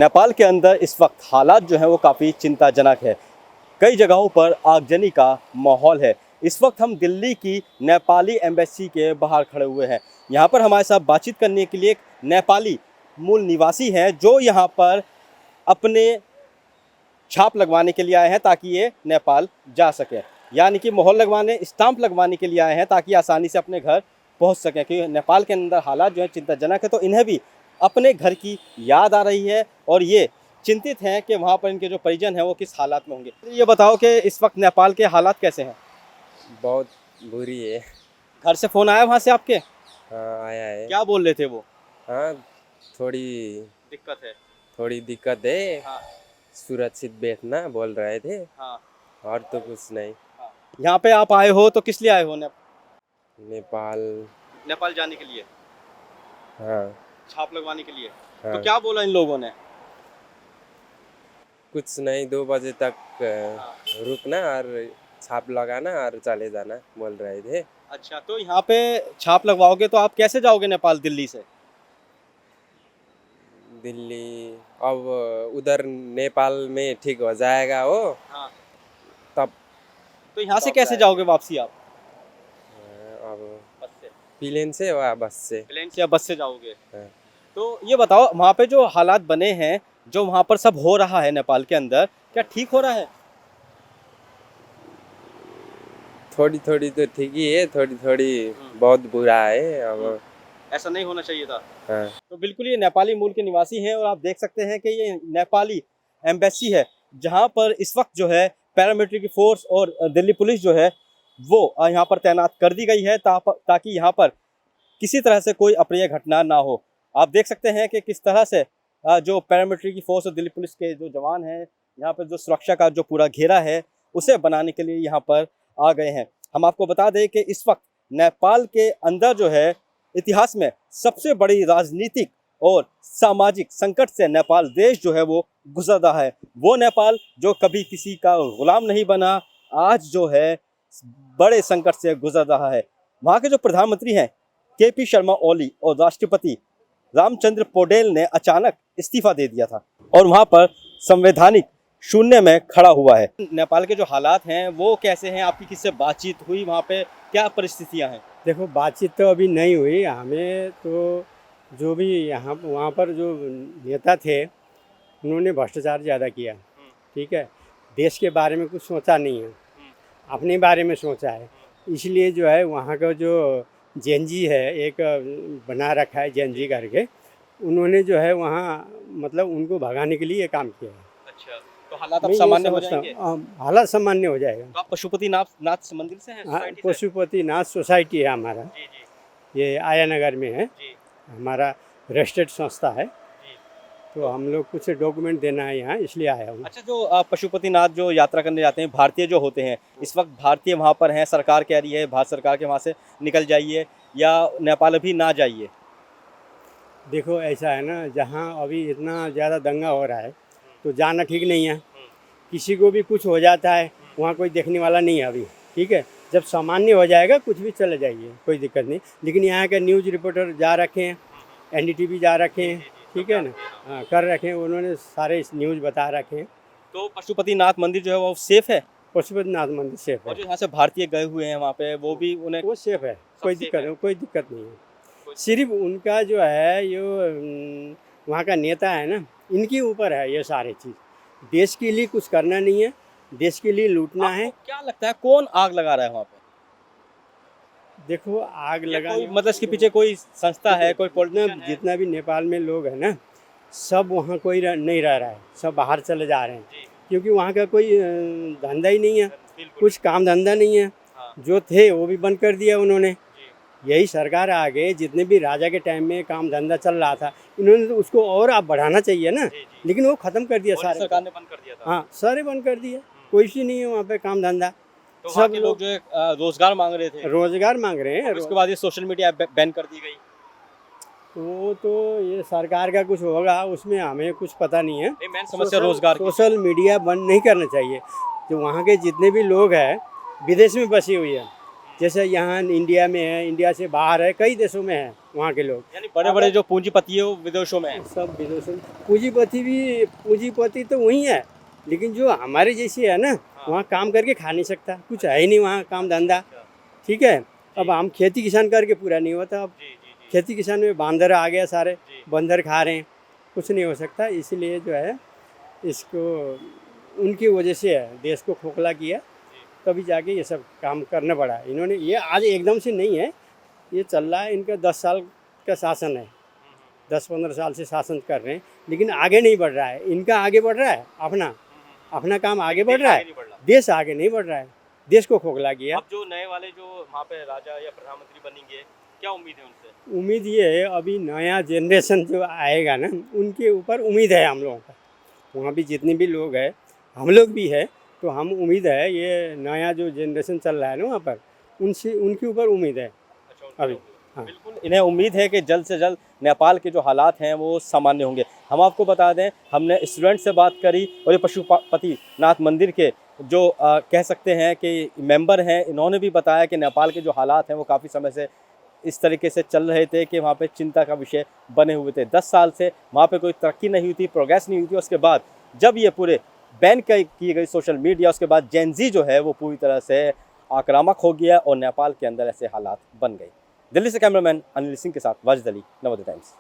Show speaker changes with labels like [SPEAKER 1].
[SPEAKER 1] नेपाल के अंदर इस वक्त हालात जो हैं वो काफ़ी चिंताजनक है। कई जगहों पर आगजनी का माहौल है। इस वक्त हम दिल्ली की नेपाली एम्बेसी के बाहर खड़े हुए हैं। यहाँ पर हमारे साथ बातचीत करने के लिए एक नेपाली मूल निवासी हैं जो यहाँ पर अपने छाप लगवाने के लिए आए हैं ताकि ये नेपाल जा सकें, यानी कि मोहर लगवाने, स्टाम्प लगवाने के लिए आए हैं ताकि आसानी से अपने घर पहुँच सकें। क्योंकि नेपाल के अंदर हालात जो है चिंताजनक है, तो इन्हें भी अपने घर की याद आ रही है और ये चिंतित हैं कि वहाँ पर इनके जो परिजन हैं वो किस हालात में होंगे। ये बताओ कि इस वक्त नेपाल के हालात कैसे हैं?
[SPEAKER 2] बहुत बुरी है।
[SPEAKER 1] घर से फ़ोन आया वहाँ से आपके?
[SPEAKER 2] हाँ, आया है।
[SPEAKER 1] क्या बोल रहे थे वो?
[SPEAKER 2] हाँ, थोड़ी दिक्कत है।
[SPEAKER 1] हाँ।
[SPEAKER 2] सुरक्षित बैठना बोल रहे थे।
[SPEAKER 1] हाँ।
[SPEAKER 2] और तो कुछ नहीं।
[SPEAKER 1] हाँ। यहाँ पे आप आए हो तो किस लिए आए हो? नेपाल जाने के लिए?
[SPEAKER 2] हाँ।
[SPEAKER 1] छाप लगवाने के लिए?
[SPEAKER 2] हाँ।
[SPEAKER 1] तो क्या बोला इन लोगों ने?
[SPEAKER 2] कुछ नहीं, 2 बजे तक रुकना और छाप लगाना और चले जाना बोल रहे थे।
[SPEAKER 1] अच्छा, तो यहाँ पे छाप लगवाओगे तो आप कैसे जाओगे नेपाल दिल्ली से?
[SPEAKER 2] दिल्ली अब उधर नेपाल में ठीक हो जाएगा वो।
[SPEAKER 1] हाँ।
[SPEAKER 2] तब
[SPEAKER 1] तो यहाँ से कैसे जाओगे वापसी आप?
[SPEAKER 2] अब
[SPEAKER 1] बस से?
[SPEAKER 2] प्लेन से या बस से?
[SPEAKER 1] प्लेन से या बस से जाओगे?
[SPEAKER 2] हाँ।
[SPEAKER 1] तो ये बताओ, वहाँ पे जो हालात बने हैं, जो वहाँ पर सब हो रहा है नेपाल के अंदर, क्या ठीक हो रहा है?
[SPEAKER 2] थोड़ी तो ठीक ही है, थोड़ी बहुत बुरा है। अब
[SPEAKER 1] ऐसा नहीं होना चाहिए था।
[SPEAKER 2] हाँ।
[SPEAKER 1] तो बिल्कुल ये नेपाली मूल के निवासी हैं और आप देख सकते हैं कि ये नेपाली एम्बेसी है जहाँ पर इस वक्त जो है पैरामिलिट्री की फोर्स और दिल्ली पुलिस जो है वो यहाँ पर तैनात कर दी गई है ताकि यहाँ पर किसी तरह से कोई अप्रिय घटना ना हो। आप देख सकते हैं कि किस तरह से जो पैरामिलिट्री की फोर्स और दिल्ली पुलिस के जो जवान हैं यहाँ पर जो सुरक्षा का जो पूरा घेरा है उसे बनाने के लिए यहाँ पर आ गए हैं। हम आपको बता दें कि इस वक्त नेपाल के अंदर जो है इतिहास में सबसे बड़ी राजनीतिक और सामाजिक संकट से नेपाल देश जो है वो गुजर रहा है। वो नेपाल जो कभी किसी का गुलाम नहीं बना, आज जो है बड़े संकट से गुजर रहा है। वहाँ के जो प्रधानमंत्री हैं KP शर्मा ओली और राष्ट्रपति रामचंद्र पौडेल ने अचानक इस्तीफा दे दिया था और वहाँ पर संवैधानिक शून्य में खड़ा हुआ है। नेपाल के जो हालात हैं वो कैसे हैं? आपकी किससे बातचीत हुई? वहाँ पे क्या परिस्थितियाँ हैं?
[SPEAKER 3] देखो, बातचीत तो अभी नहीं हुई। हमें तो जो भी यहाँ वहाँ पर जो नेता थे उन्होंने भ्रष्टाचार ज़्यादा किया, ठीक है। देश के बारे में कुछ सोचा नहीं है, अपने बारे में सोचा है। इसलिए जो है वहाँ का जो जेएनजी है, एक बना रखा है जेएनजी करके, उन्होंने जो है वहाँ मतलब उनको भगाने के लिए काम किया है।
[SPEAKER 1] अच्छा, तो हालात अब सामान्य हो जाएंगे?
[SPEAKER 3] हालात सामान्य हो जाएगा।
[SPEAKER 1] तो आप पशुपतिनाथ मंदिर से हैं?
[SPEAKER 3] हाँ, पशुपतिनाथ सोसाइटी है हमारा।
[SPEAKER 1] जी जी।
[SPEAKER 3] ये आया नगर में है
[SPEAKER 1] जी।
[SPEAKER 3] हमारा रजिस्टर्ड संस्था है। तो हम लोग कुछ डॉक्यूमेंट देना है यहाँ, इसलिए आया हूँ।
[SPEAKER 1] अच्छा, जो पशुपतिनाथ जो यात्रा करने जाते हैं भारतीय जो होते हैं, इस वक्त भारतीय वहाँ पर हैं, सरकार कह रही है भारत सरकार के वहाँ से निकल जाइए या नेपाल अभी ना जाइए?
[SPEAKER 3] देखो, ऐसा है ना, जहाँ अभी इतना ज़्यादा दंगा हो रहा है तो जाना ठीक नहीं है। किसी को भी कुछ हो जाता है, वहाँ कोई देखने वाला नहीं है अभी, ठीक है। जब सामान्य हो जाएगा कुछ भी चले जाइए, कोई दिक्कत नहीं। लेकिन यहाँ के न्यूज़ रिपोर्टर जा रखे हैं, NDTV जा रखे हैं, ठीक है ना। हाँ, कर रखे हैं, उन्होंने सारे न्यूज़ बता रखे हैं।
[SPEAKER 1] तो पशुपतिनाथ मंदिर जो है वो सेफ है?
[SPEAKER 3] पशुपतिनाथ मंदिर सेफ है।
[SPEAKER 1] और जो यहाँ से भारतीय गए हुए हैं वहाँ पे वो भी उन्हें
[SPEAKER 3] वो सेफ है, कोई दिक्कत नहीं है। सिर्फ उनका जो है ये वहाँ का नेता है ना, इनके ऊपर है ये सारी चीज़। देश के लिए कुछ करना नहीं है, देश के लिए लूटना है।
[SPEAKER 1] क्या लगता है कौन आग लगा रहा है वहाँ पे?
[SPEAKER 3] देखो, आग लगा
[SPEAKER 1] मतलब इसके पीछे कोई संस्था है, कोई पॉलिटिशियन है?
[SPEAKER 3] जितना भी नेपाल में लोग हैं ना, सब वहाँ कोई नहीं रह रहा है, सब बाहर चले जा रहे हैं। क्योंकि वहाँ का कोई धंधा ही नहीं है, कुछ काम धंधा नहीं है। जो थे वो भी बंद कर दिया उन्होंने। यही सरकार आ गए, जितने भी राजा के टाइम में काम धंधा चल रहा था, इन्होंने तो उसको और आप बढ़ाना चाहिए ना। लेकिन वो ख़त्म कर दिया, सारे
[SPEAKER 1] सरकार ने बंद कर दिया था।
[SPEAKER 3] हाँ, सारे बंद कर दिया, कोई सी नहीं है वहाँ पे काम धंधा।
[SPEAKER 1] तो सब लोग जो रोजगार मांग रहे थे,
[SPEAKER 3] रोजगार मांग रहे हैं।
[SPEAKER 1] उसके बाद ये सोशल मीडिया बैन कर दी गई।
[SPEAKER 3] वो तो ये सरकार का कुछ होगा, उसमें हमें कुछ पता नहीं है।
[SPEAKER 1] मेन समस्या रोजगार की।
[SPEAKER 3] सोशल मीडिया बंद नहीं करना चाहिए। जो वहाँ के जितने भी लोग हैं विदेश में बसी हुई है, जैसे यहाँ इंडिया में है, इंडिया से बाहर है, कई देशों में है। वहाँ के लोग।
[SPEAKER 1] यानी बड़े बड़े जो पूंजीपति है वो विदेशों में है।
[SPEAKER 3] सब विदेशों पूंजीपति तो वही है, लेकिन जो हमारे जैसे है ना, वहाँ काम करके खा नहीं सकता, कुछ है ही नहीं वहाँ काम धंधा। ठीक है, अब हम खेती किसान करके पूरा नहीं होता। अब खेती किसान में बांदर आ गया, सारे बंदर खा रहे हैं, कुछ नहीं हो सकता। इसलिए जो है इसको उनकी वजह से है, देश को खोखला किया, तभी जाके ये सब काम करना पड़ा। इन्होंने ये आज एकदम से नहीं है, ये चल रहा है, इनका 10 साल का शासन है, 10-15 साल से शासन कर रहे हैं, लेकिन आगे नहीं बढ़ रहा है। इनका आगे बढ़ रहा है, अपना काम आगे बढ़ रहा है, देश आगे नहीं बढ़ रहा है, देश को खोखला किया।
[SPEAKER 1] अब जो नए वाले जो वहाँ पे राजा या प्रधानमंत्री बनेंगे, क्या उम्मीद है उनसे?
[SPEAKER 3] उम्मीद ये है, अभी नया जनरेशन जो आएगा ना, उनके ऊपर उम्मीद है हम लोगों का। वहाँ भी जितने भी लोग हैं, हम लोग भी है, तो हम उम्मीद है ये नया जो जनरेशन चल रहा है ना वहाँ पर, उनसे उनके ऊपर उम्मीद है अभी। हाँ,
[SPEAKER 1] बिल्कुल, इन्हें उम्मीद है कि जल्द से जल्द नेपाल के जो हालात हैं वो सामान्य होंगे। हम आपको बता दें, हमने स्टूडेंट से बात करी और ये पशुपतिनाथ मंदिर के जो कह सकते हैं कि मेंबर हैं, इन्होंने भी बताया कि नेपाल के जो हालात हैं वो काफ़ी समय से इस तरीके से चल रहे थे कि वहाँ पे चिंता का विषय बने हुए थे। 10 साल से वहाँ पे कोई तरक्की नहीं हुई थी, प्रोग्रेस नहीं हुई थी। उसके बाद जब ये पूरे बैन की गई सोशल मीडिया, उसके बाद जेन ज़ी जो है वो पूरी तरह से आक्रामक हो गया और नेपाल के अंदर ऐसे हालात बन गए। दिल्ली से कैमरामैन अनिल सिंह के साथ वाजिद अली, नवोदय टाइम्स।